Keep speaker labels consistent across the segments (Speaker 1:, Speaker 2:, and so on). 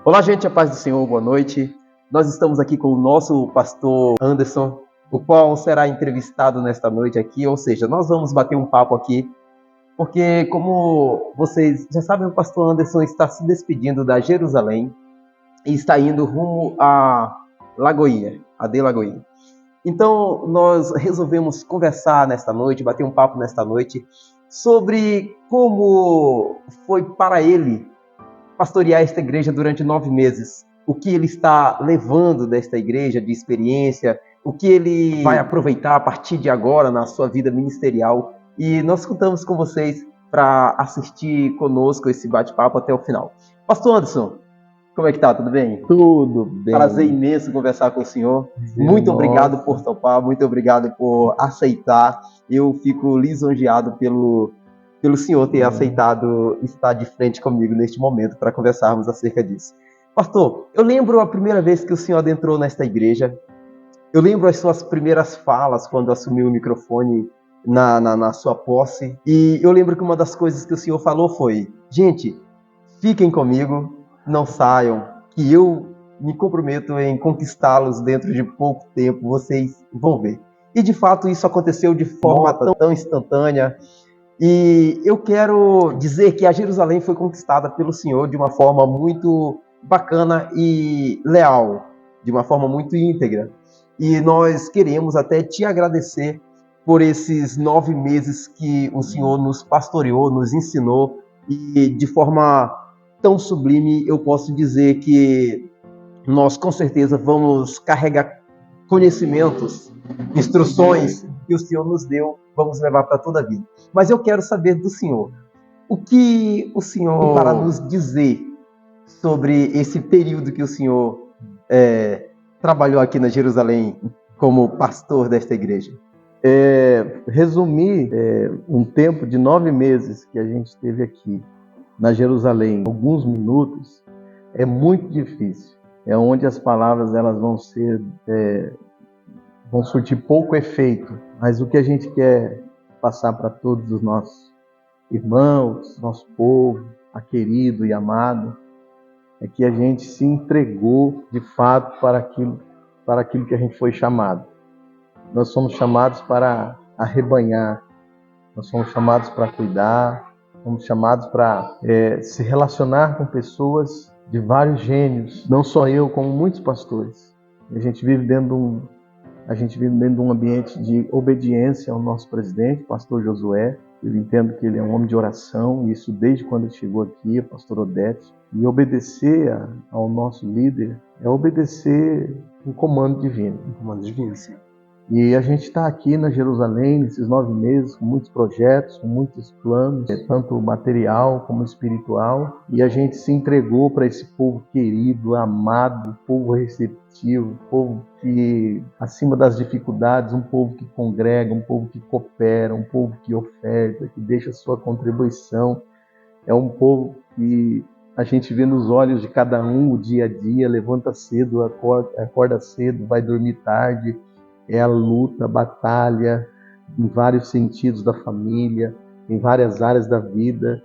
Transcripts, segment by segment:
Speaker 1: Olá, gente, a paz do Senhor, boa noite. Nós estamos aqui com o nosso pastor Anderson, o qual será entrevistado nesta noite aqui, ou seja, nós vamos bater um papo aqui, porque como vocês já sabem, o pastor Anderson está se despedindo da Jerusalém e está indo rumo a Lagoinha, a de Lagoinha. Então, nós resolvemos conversar nesta noite, bater um papo nesta noite, sobre como foi para ele pastorear esta igreja durante 9 meses. O que ele está levando desta igreja de experiência, o que ele vai aproveitar a partir de agora na sua vida ministerial. E nós contamos com vocês para assistir conosco esse bate-papo até o final. Pastor Anderson, como é que tá? Tudo bem?
Speaker 2: Tudo bem.
Speaker 1: Prazer imenso conversar com o senhor. Muito obrigado por topar, muito obrigado por aceitar. Eu fico lisonjeado pelo senhor ter aceitado estar de frente comigo neste momento para conversarmos acerca disso. Pastor, eu lembro a primeira vez que o senhor adentrou nesta igreja. Eu lembro as suas primeiras falas quando assumiu o microfone na sua posse. E eu lembro que uma das coisas que o senhor falou foi: gente, fiquem comigo, não saiam, que eu me comprometo em conquistá-los dentro de pouco tempo, vocês vão ver. E de fato isso aconteceu de forma tão instantânea. E eu quero dizer que a Jerusalém foi conquistada pelo Senhor de uma forma muito bacana e leal, de uma forma muito íntegra. E nós queremos até te agradecer por esses 9 meses que o Senhor nos pastoreou, nos ensinou, e de forma tão sublime, eu posso dizer que nós com certeza vamos carregar conhecimentos, instruções que o Senhor nos deu, vamos levar para toda a vida. Mas eu quero saber do Senhor, o que o Senhor tem para nos dizer sobre esse período que o Senhor trabalhou aqui na Jerusalém como pastor desta igreja?
Speaker 2: Resumir um tempo de 9 meses que a gente esteve aqui na Jerusalém, alguns minutos, é muito difícil. É onde as palavras elas vão surtir pouco efeito. Mas o que a gente quer passar para todos os nossos irmãos, nosso povo, querido e amado, é que a gente se entregou de fato para aquilo que a gente foi chamado. Nós somos chamados para arrebanhar, nós somos chamados para cuidar, somos chamados para se relacionar com pessoas de vários gênios, não só eu, como muitos pastores. A gente vive dentro de um ambiente de obediência ao nosso presidente, pastor Josué. Eu entendo que ele é um homem de oração, isso desde quando ele chegou aqui, pastor Odete. E obedecer ao nosso líder é obedecer um comando divino.
Speaker 1: Um comando divino, sim.
Speaker 2: E a gente está aqui na Jerusalém, nesses 9 meses, com muitos projetos, com muitos planos, tanto material como espiritual. E a gente se entregou para esse povo querido, amado, povo receptivo, povo que, acima das dificuldades, um povo que congrega, um povo que coopera, um povo que oferta, que deixa sua contribuição. É um povo que a gente vê nos olhos de cada um o dia a dia, levanta cedo, acorda cedo, vai dormir tarde. É a luta, a batalha, em vários sentidos da família, em várias áreas da vida.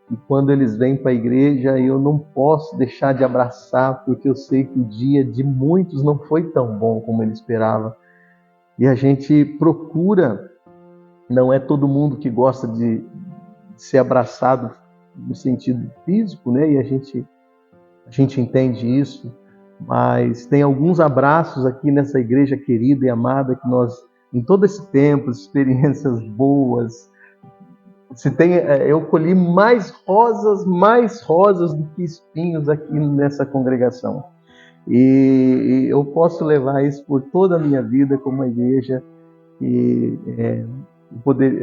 Speaker 2: E quando eles vêm para a igreja, eu não posso deixar de abraçar, porque eu sei que o dia de muitos não foi tão bom como ele esperava. E a gente procura, não é todo mundo que gosta de ser abraçado no sentido físico, né? E a gente entende isso. Mas tem alguns abraços aqui nessa igreja querida e amada que nós, em todo esse tempo, experiências boas, eu colhi mais rosas do que espinhos aqui nessa congregação. E eu posso levar isso por toda a minha vida como uma igreja que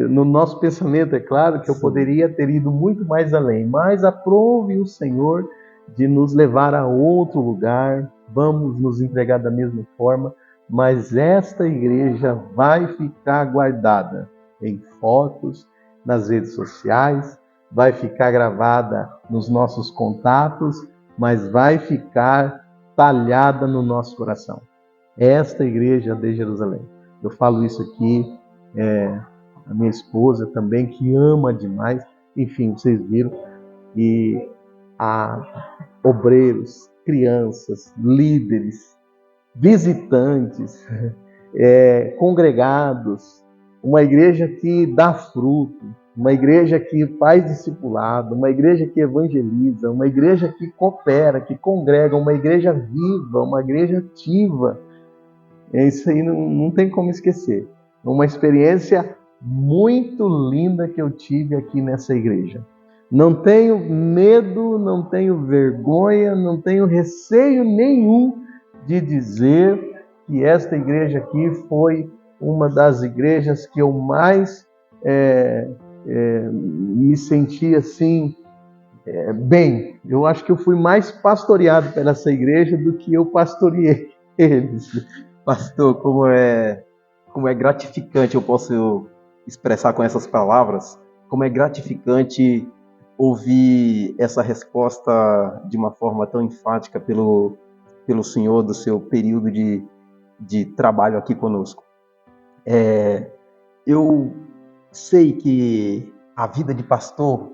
Speaker 2: no nosso pensamento, é claro que eu poderia ter ido muito mais além, mas aprove o Senhor de nos levar a outro lugar, vamos nos entregar da mesma forma, mas esta igreja vai ficar guardada em fotos, nas redes sociais, vai ficar gravada nos nossos contatos, mas vai ficar talhada no nosso coração. Esta igreja de Jerusalém. Eu falo isso aqui, a minha esposa também, que ama demais, enfim, vocês viram, e há obreiros, crianças, líderes, visitantes, congregados, uma igreja que dá fruto, uma igreja que faz discipulado, uma igreja que evangeliza, uma igreja que coopera, que congrega, uma igreja viva, uma igreja ativa. Isso aí não tem como esquecer. Uma experiência muito linda que eu tive aqui nessa igreja. Não tenho medo, não tenho vergonha, não tenho receio nenhum de dizer que esta igreja aqui foi uma das igrejas que eu mais me senti assim, bem. Eu acho que eu fui mais pastoreado pela essa igreja do que eu pastoreei eles.
Speaker 1: Pastor, como é gratificante, eu posso expressar com essas palavras, como é gratificante ouvir essa resposta de uma forma tão enfática pelo senhor do seu período de trabalho aqui conosco. Eu sei que a vida de pastor,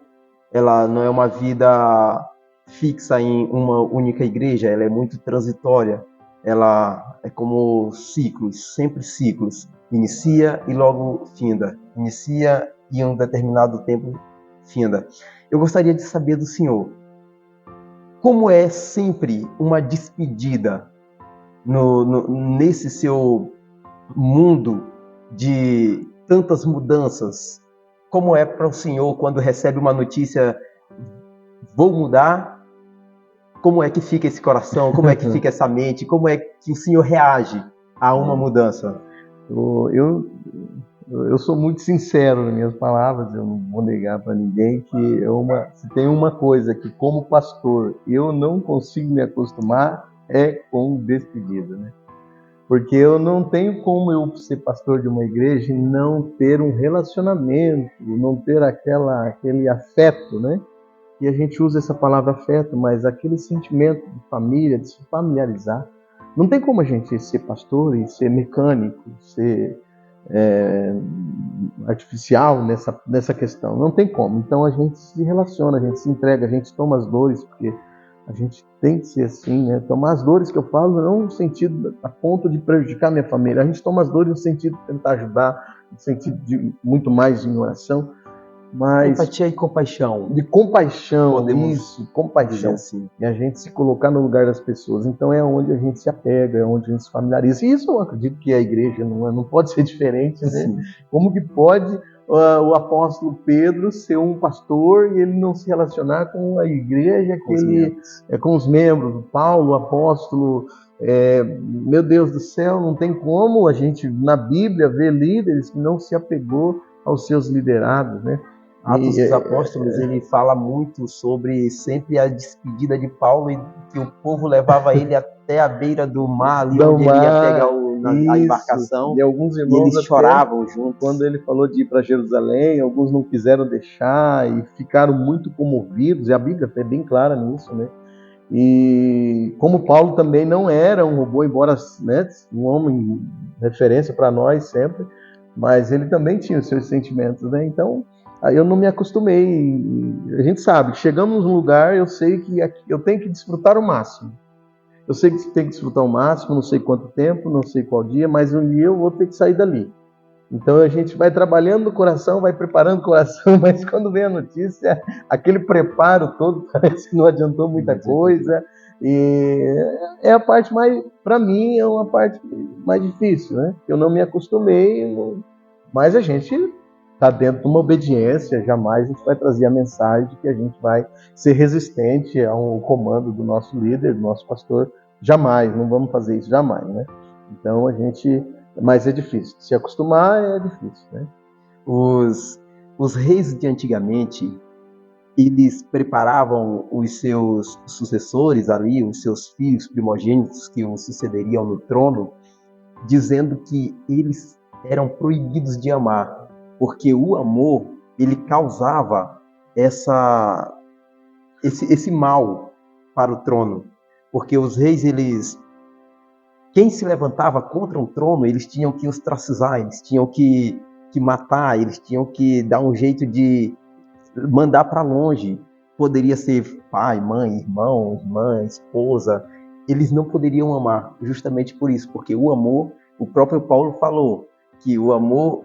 Speaker 1: ela não é uma vida fixa em uma única igreja, ela é muito transitória. Ela é como ciclos, sempre ciclos. Inicia e logo finda. Inicia e em um determinado tempo finda. Eu gostaria de saber do senhor, como é sempre uma despedida nesse seu mundo de tantas mudanças? Como é para o senhor quando recebe uma notícia, vou mudar? Como é que fica esse coração? Como é que fica essa mente? Como é que o senhor reage a uma mudança?
Speaker 2: Eu sou muito sincero nas minhas palavras, eu não vou negar para ninguém que se tem uma coisa que, como pastor, eu não consigo me acostumar, é com despedida, né? Porque eu não tenho como eu ser pastor de uma igreja e não ter um relacionamento, não ter aquele afeto, né? E a gente usa essa palavra afeto, mas aquele sentimento de família, de se familiarizar. Não tem como a gente ser pastor e ser mecânico, ser artificial nessa questão. Não tem como. Então a gente se relaciona, a gente se entrega, a gente toma as dores, porque a gente tem que ser assim, né? Tomar as dores que eu falo não no sentido a ponto de prejudicar minha família. A gente toma as dores no sentido de tentar ajudar, no sentido de muito mais em oração. Mas
Speaker 1: empatia e compaixão.
Speaker 2: De compaixão,
Speaker 1: podemos
Speaker 2: compaixão.
Speaker 1: Assim.
Speaker 2: E a gente se colocar no lugar das pessoas. Então é onde a gente se apega, é onde a gente se familiariza. E isso eu acredito que a igreja não pode ser diferente, né?
Speaker 1: Sim.
Speaker 2: Como que pode o apóstolo Pedro ser um pastor e ele não se relacionar com a igreja, com os membros? Paulo, o apóstolo, meu Deus do céu, não tem como a gente na Bíblia ver líderes que não se apegou aos seus liderados, né?
Speaker 1: Atos dos Apóstolos, ele fala muito sobre sempre a despedida de Paulo e que o povo levava ele até a beira do mar, ali onde ele ia pegar a embarcação.
Speaker 2: E alguns irmãos
Speaker 1: eles choravam juntos.
Speaker 2: Quando ele falou de ir para Jerusalém, alguns não quiseram deixar e ficaram muito comovidos, e a Bíblia é bem clara nisso, né? E como Paulo também não era um robô, embora, né, um homem referência para nós sempre, mas ele também tinha os seus sentimentos, né? Então, eu não me acostumei. A gente sabe, chegamos num lugar, eu sei que eu tenho que desfrutar o máximo. Eu sei que tenho que desfrutar o máximo, não sei quanto tempo, não sei qual dia, mas um dia eu vou ter que sair dali. Então a gente vai trabalhando no coração, vai preparando o coração, mas quando vem a notícia, aquele preparo todo parece que não adiantou muita coisa. E é a parte mais, para mim, é uma parte mais difícil, né? Eu não me acostumei, mas a gente está dentro de uma obediência, jamais a gente vai trazer a mensagem de que a gente vai ser resistente ao comando do nosso líder, do nosso pastor, jamais, não vamos fazer isso jamais, né? Então mas é difícil, se acostumar é difícil, né?
Speaker 1: Os reis de antigamente, eles preparavam os seus sucessores ali, os seus filhos primogênitos que o sucederiam no trono, dizendo que eles eram proibidos de amar, porque o amor, ele causava esse mal para o trono. Porque os reis, quem se levantava contra um trono, eles tinham que ostracizar, eles tinham que matar, eles tinham que dar um jeito de mandar para longe. poderia ser pai, mãe, irmão, irmã, esposa, eles não poderiam amar, justamente por isso, porque o amor, o próprio Paulo falou que o amor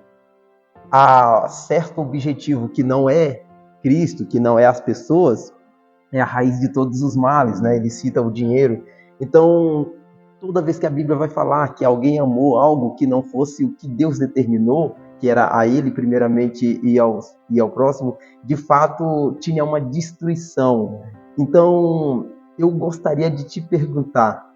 Speaker 1: a certo objetivo que não é Cristo, que não é as pessoas, é a raiz de todos os males, né? Ele cita o dinheiro. Então, toda vez que a Bíblia vai falar que alguém amou algo que não fosse o que Deus determinou, que era a ele primeiramente e ao próximo, de fato tinha uma destruição. Então, eu gostaria de te perguntar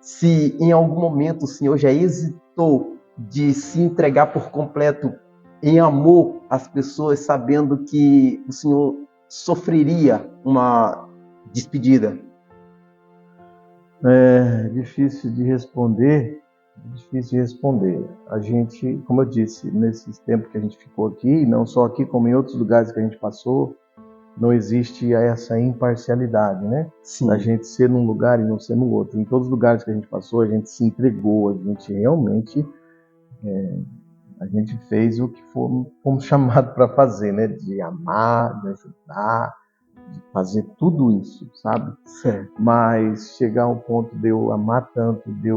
Speaker 1: se em algum momento o Senhor já hesitou de se entregar por completo em amor às pessoas, sabendo que o Senhor sofreria uma despedida.
Speaker 2: É difícil de responder. A gente, como eu disse, nesses tempos que a gente ficou aqui, não só aqui, como em outros lugares que a gente passou, não existe essa imparcialidade, né?
Speaker 1: Sim.
Speaker 2: A gente ser num lugar e não ser no outro. Em todos os lugares que a gente passou, a gente se entregou, a gente realmente a gente fez o que fomos chamados para fazer, né? De amar, de ajudar, de fazer tudo isso, sabe?
Speaker 1: Certo.
Speaker 2: Mas chegar ao ponto de eu amar tanto, de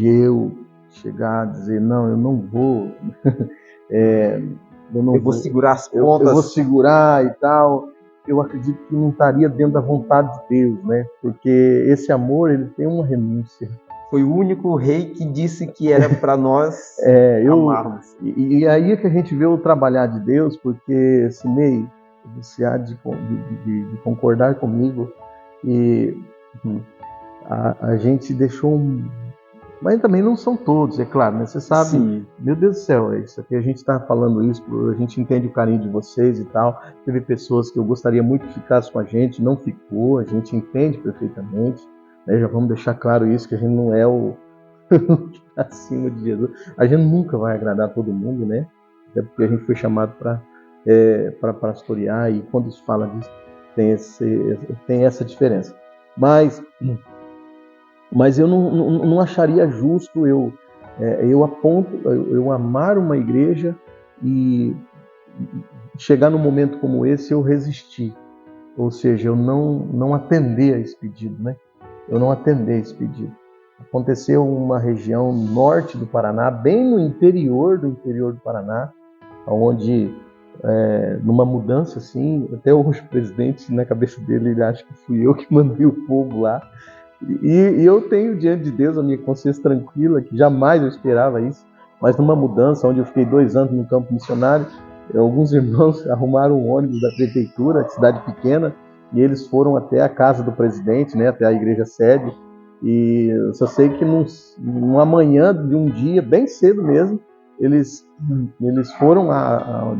Speaker 2: eu chegar a dizer, não, eu não vou,
Speaker 1: eu vou segurar as pontas.
Speaker 2: Eu vou segurar e tal. Eu acredito que não estaria dentro da vontade de Deus, né? Porque esse amor, ele tem uma renúncia.
Speaker 1: Foi o único rei que disse que era para nós amarmos.
Speaker 2: E aí é que a gente vê o trabalhar de Deus, porque, Sinei, você há de concordar comigo, e a gente deixou Mas também não são todos, é claro, né? Você sabe,
Speaker 1: Sim.
Speaker 2: Meu Deus do céu, isso aqui a gente está falando isso, a gente entende o carinho de vocês e tal. Teve pessoas que eu gostaria muito que ficasse com a gente, não ficou, a gente entende perfeitamente, né? Já vamos deixar claro isso, que a gente não é o que está acima de Jesus. A gente nunca vai agradar todo mundo, né? Até porque a gente foi chamado para pastorear, e quando se fala disso, tem essa diferença. Mas eu não acharia justo eu amar uma igreja e chegar num momento como esse eu resistir. Ou seja, eu não atender a esse pedido, né? Eu não atender esse pedido. Aconteceu uma região norte do Paraná, bem no interior do Paraná, onde, numa mudança assim, até hoje o presidente, na cabeça dele, ele acha que fui eu que mandei o povo lá. E eu tenho diante de Deus a minha consciência tranquila, que jamais eu esperava isso, mas numa mudança onde eu fiquei 2 anos no campo missionário, alguns irmãos arrumaram um ônibus da prefeitura, cidade pequena, e eles foram até a casa do presidente, né, até a igreja sede, e eu só sei que numa manhã de um dia, bem cedo mesmo, eles foram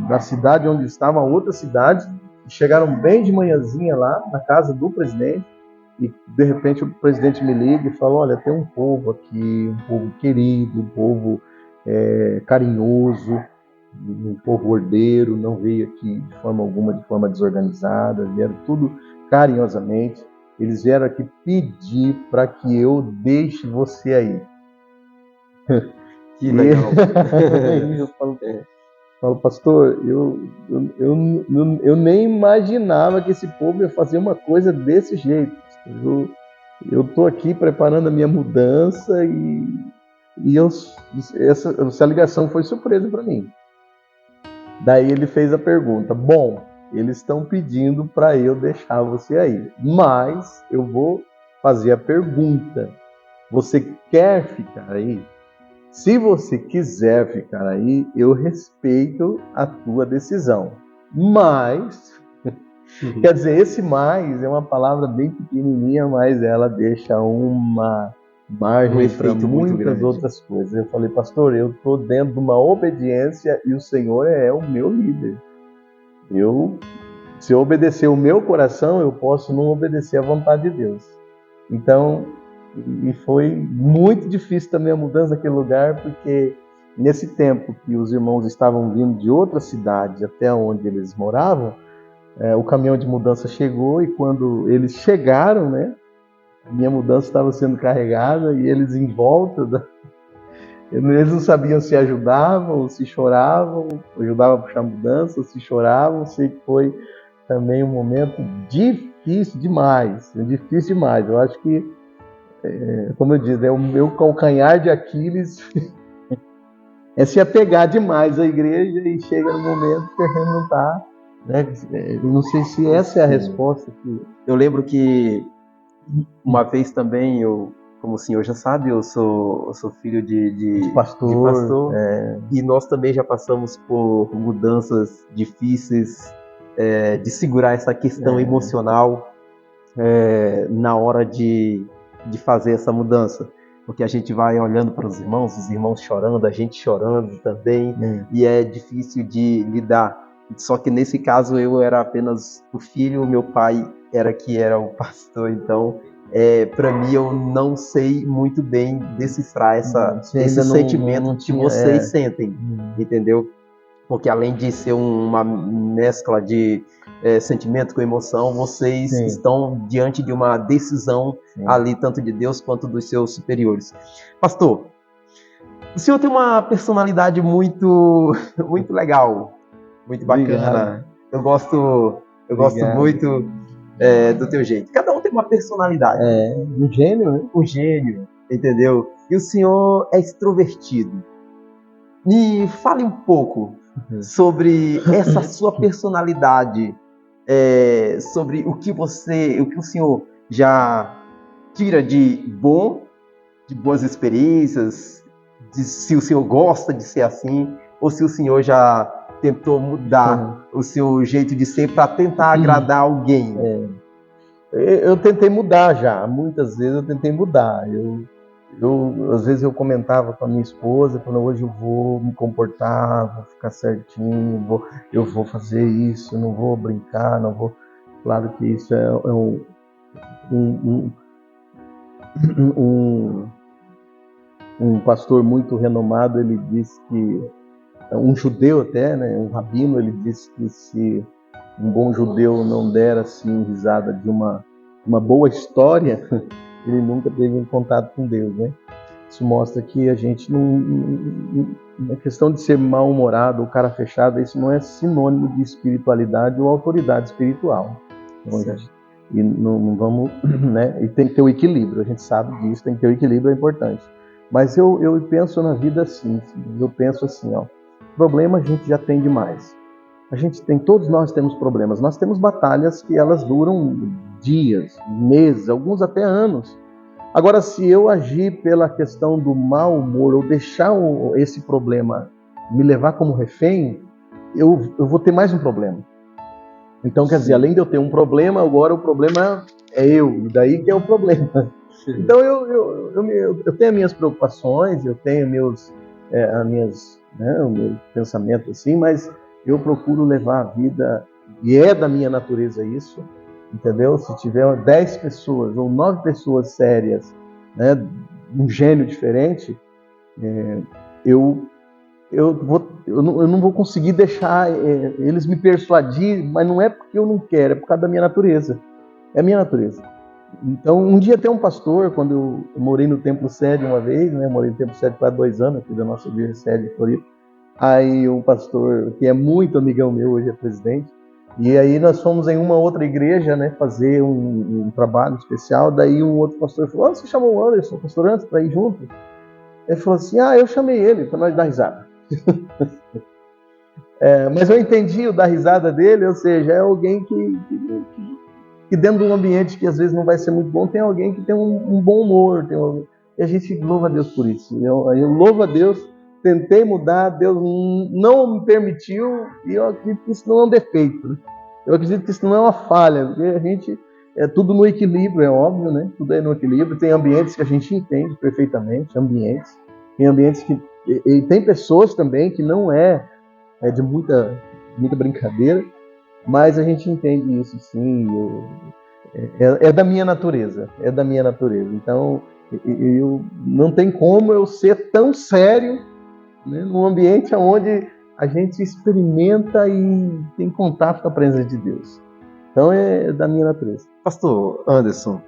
Speaker 2: da cidade onde estava a outra cidade, e chegaram bem de manhãzinha lá, na casa do presidente. E de repente o presidente me liga e fala: olha, tem um povo aqui, um povo querido, um povo carinhoso, um povo ordeiro, não veio aqui de forma alguma, de forma desorganizada, vieram tudo carinhosamente. Eles vieram aqui pedir para que eu deixe você aí.
Speaker 1: Que legal.
Speaker 2: Eu falo, pastor, eu nem imaginava que esse povo ia fazer uma coisa desse jeito. Eu estou aqui preparando a minha mudança e essa ligação foi surpresa para mim. Daí ele fez a pergunta: bom, eles estão pedindo para eu deixar você aí, mas eu vou fazer a pergunta: você quer ficar aí? Se você quiser ficar aí, eu respeito a tua decisão. Mas, quer dizer, esse mais é uma palavra bem pequenininha, mas ela deixa uma margem para muitas outras coisas. Eu falei: pastor, eu estou dentro de uma obediência e o Senhor é o meu líder. Se eu obedecer o meu coração, eu posso não obedecer à vontade de Deus. Então, e foi muito difícil também a mudança naquele lugar, porque nesse tempo que os irmãos estavam vindo de outras cidades até onde eles moravam, o caminhão de mudança chegou, e quando eles chegaram, né, a minha mudança estava sendo carregada e eles em volta, eles não sabiam se ajudavam ou se choravam, ajudava a puxar a mudança, ou se choravam, sei que foi também um momento difícil demais. Eu acho que, como eu disse, é o meu calcanhar de Aquiles é se apegar demais à igreja e chega no momento que a gente não está. Né? Não sei se essa é a resposta.
Speaker 1: Eu lembro que uma vez também, como o senhor já sabe, eu sou filho de pastor e nós também já passamos por mudanças difíceis, de segurar essa questão emocional na hora de fazer essa mudança. Porque a gente vai olhando para os irmãos chorando, a gente chorando também, e é difícil de lidar. Só que nesse caso eu era apenas o filho, meu pai era o pastor, então para mim eu não sei muito bem decifrar esse sentimento que vocês sentem, entendeu? Porque além de ser uma mescla de sentimento com emoção, vocês estão diante de uma decisão ali, tanto de Deus quanto dos seus superiores. Pastor, o senhor tem uma personalidade muito, muito legal, muito bacana. Eu gosto muito do teu jeito. Cada um tem uma personalidade.
Speaker 2: Um gênio, né?
Speaker 1: Um gênio, entendeu? E o senhor é extrovertido. Me fale um pouco sobre essa sua personalidade, sobre o que o senhor já tira de boas experiências, se o senhor gosta de ser assim, ou se o senhor já tentou mudar o seu jeito de ser para tentar agradar alguém.
Speaker 2: Eu tentei mudar já, muitas vezes eu tentei mudar. Às vezes eu comentava com a minha esposa, quando hoje eu vou me comportar, vou ficar certinho, eu vou fazer isso, não vou brincar, não vou... Claro que isso é um pastor muito renomado, ele disse que, um judeu até, né, um rabino, ele disse que se um bom judeu não der assim risada de uma boa história, ele nunca teve um contato com Deus, né? Isso mostra que a gente a questão de ser mal-humorado ou cara fechado, isso não é sinônimo de espiritualidade ou autoridade espiritual. Então, e não vamos, né? E tem que ter o equilíbrio, a gente sabe disso, tem que ter o equilíbrio, é importante. Mas eu penso na vida assim, eu penso assim, ó, problema a gente já tem demais. Todos nós temos problemas, nós temos batalhas que elas duram dias, meses, alguns até anos. Agora, se eu agir pela questão do mau humor ou deixar esse problema me levar como refém, eu vou ter mais um problema. Então, quer dizer, além de eu ter um problema, agora o problema é eu, daí que é o problema. Então, eu tenho as minhas preocupações, eu tenho o meu pensamento assim, mas eu procuro levar a vida, e é da minha natureza isso, entendeu? Se tiver 10 pessoas ou 9 pessoas sérias, né, um gênio diferente, eu não vou conseguir deixar eles me persuadir, mas não é porque eu não quero, é por causa da minha natureza. É a minha natureza. Então, um dia tem um pastor, quando eu morei no Templo Sede uma vez, né, morei no Templo Sede por 2 anos, aqui da nossa igreja sede de Floripa. Aí um pastor, que é muito amigão meu, hoje é presidente, e aí nós fomos em uma outra igreja, né, fazer um trabalho especial. Daí um outro pastor falou: você chamou o Anderson, o pastor antes, para ir junto? Ele falou assim: eu chamei ele para nós dar risada. Mas eu entendi o dar risada dele, ou seja, é alguém que dentro de um ambiente que às vezes não vai ser muito bom, tem alguém que tem um bom humor, e a gente louva a Deus por isso. Eu louvo a Deus, tentei mudar, Deus não me permitiu, e eu acredito que isso não é um defeito, né? Eu acredito que isso não é uma falha, porque a gente é tudo no equilíbrio, é óbvio, né? Tudo é no equilíbrio. Tem ambientes que a gente entende perfeitamente, tem ambientes que... E tem pessoas também que não é de muita brincadeira, mas a gente entende isso sim, é da minha natureza, Então, eu não tem como eu ser tão sério, né, num ambiente onde a gente experimenta e tem contato com a presença de Deus. Então, é da minha natureza.
Speaker 1: Pastor Anderson,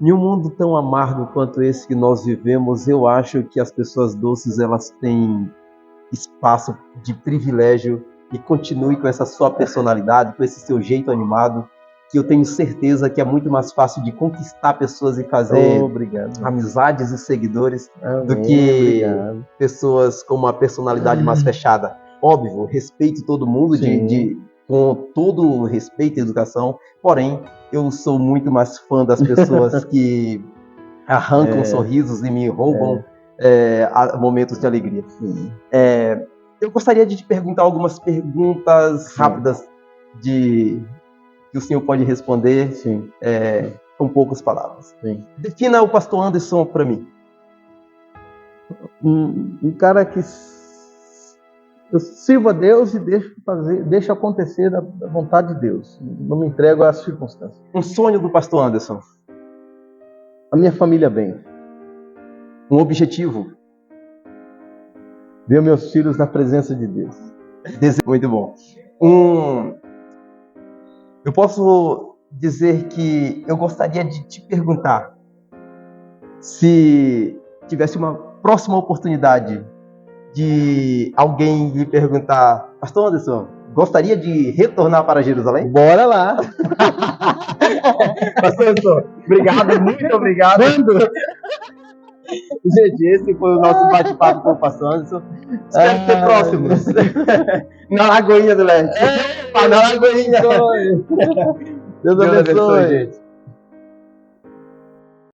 Speaker 1: em um mundo tão amargo quanto esse que nós vivemos, eu acho que as pessoas doces, elas têm espaço de privilégio e continue com essa sua personalidade, com esse seu jeito animado, que eu tenho certeza que é muito mais fácil de conquistar pessoas e fazer amizades e seguidores do que pessoas com uma personalidade mais fechada. Óbvio, respeito todo mundo com todo o respeito e educação, porém, eu sou muito mais fã das pessoas que arrancam sorrisos e me roubam momentos de alegria. Eu gostaria de te perguntar algumas perguntas rápidas que o senhor pode responder com poucas palavras. Defina o pastor Anderson para mim.
Speaker 2: Um cara que eu sirvo a Deus e deixo acontecer da vontade de Deus. Não me entrego às circunstâncias.
Speaker 1: Um sonho do pastor Anderson.
Speaker 2: A minha família bem.
Speaker 1: Um objetivo.
Speaker 2: Ver meus filhos na presença de Deus.
Speaker 1: Muito bom. Eu posso dizer que eu gostaria de te perguntar se tivesse uma próxima oportunidade de alguém lhe perguntar: pastor Anderson, gostaria de retornar para Jerusalém?
Speaker 2: Bora lá!
Speaker 1: Pastor Anderson, obrigado, muito obrigado. Gente, esse foi o nosso bate-papo com o pastor Anderson. Espero ter próximos. Na Lagoinha do Leste. Na Lagoinha.
Speaker 2: Deus abençoe, gente.